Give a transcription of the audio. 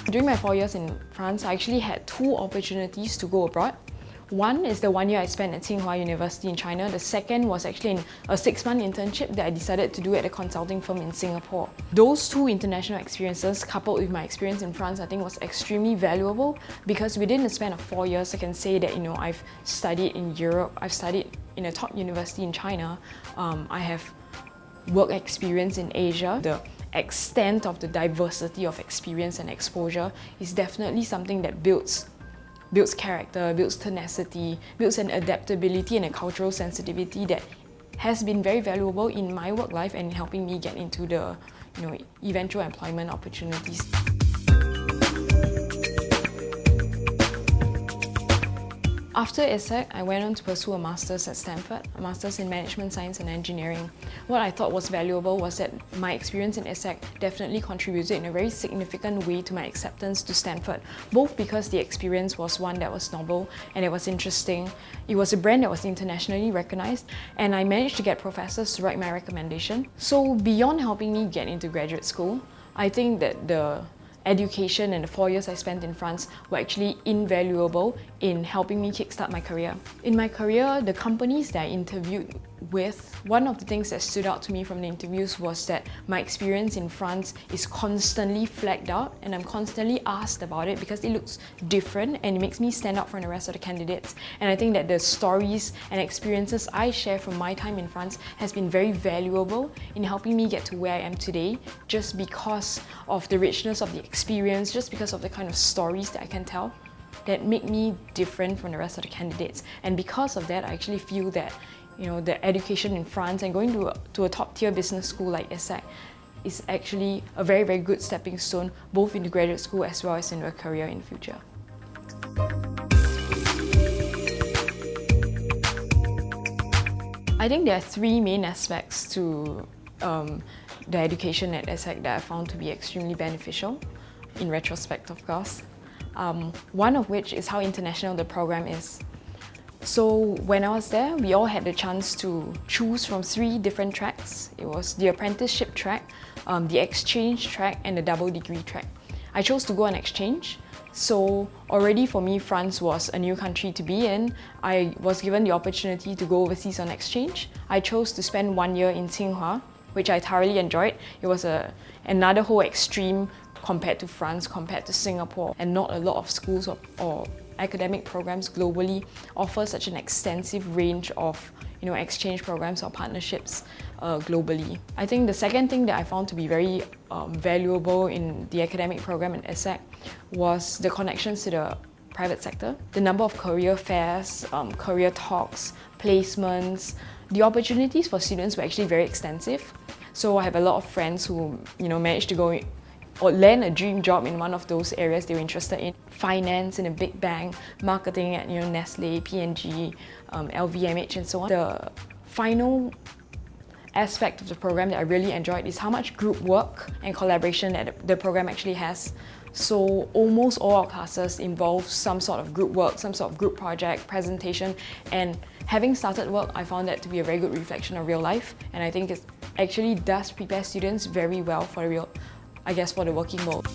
During my 4 years in France, I actually had 2 opportunities to go abroad. One is the 1 year I spent at Tsinghua University in China. The second was actually in a 6-month internship that I decided to do at a consulting firm in Singapore. Those 2 international experiences, coupled with my experience in France, I think was extremely valuable because within the span of 4 years, I can say that I've studied in Europe, I've studied in a top university in China, I have work experience in Asia. The extent of the diversity of experience and exposure is definitely something that builds character, builds tenacity, builds an adaptability and a cultural sensitivity that has been very valuable in my work life and helping me get into the eventual employment opportunities. After ESSEC, I went on to pursue a master's at Stanford, a master's in management science and engineering. What I thought was valuable was that my experience in ESSEC definitely contributed in a very significant way to my acceptance to Stanford, both because the experience was one that was novel and it was interesting. It was a brand that was internationally recognized, and I managed to get professors to write my recommendation. So beyond helping me get into graduate school, I think that the education and the 4 years I spent in France were actually invaluable in helping me kickstart my career. In my career, the companies that I interviewed with, one of the things that stood out to me from the interviews was that my experience in France is constantly flagged out and I'm constantly asked about it because it looks different and it makes me stand out from the rest of the candidates. And I think that the stories and experiences I share from my time in France has been very valuable in helping me get to where I am today, just because of the richness of the experience, just because of the kind of stories that I can tell that make me different from the rest of the candidates. And because of that, I actually feel that the education in France and going to a top-tier business school like ESSEC is actually a very, very good stepping stone, both into graduate school as well as into a career in the future. I think there are 3 main aspects to the education at ESSEC that I found to be extremely beneficial, in retrospect of course. One of which is how international the program is. So when I was there, we all had the chance to choose from 3 different tracks. It was the apprenticeship track, the exchange track, and the double degree track. I chose to go on exchange. So already for me, France was a new country to be in. I was given the opportunity to go overseas on exchange. I chose to spend 1 year in Tsinghua, which I thoroughly enjoyed. It was another whole extreme compared to France, compared to Singapore, and not a lot of schools or academic programs globally offer such an extensive range of exchange programs or partnerships globally. I think the second thing that I found to be very valuable in the academic program at ESSEC was the connections to the private sector. The number of career fairs, career talks, placements, the opportunities for students were actually very extensive. So I have a lot of friends who managed to go or land a dream job in one of those areas they were interested in. Finance in a big bank, marketing at Nestle, P&G, LVMH and so on. The final aspect of the program that I really enjoyed is how much group work and collaboration that the program actually has. So almost all our classes involve some sort of group work, some sort of group project, presentation, and having started work, I found that to be a very good reflection of real life, and I think it actually does prepare students very well for the working world.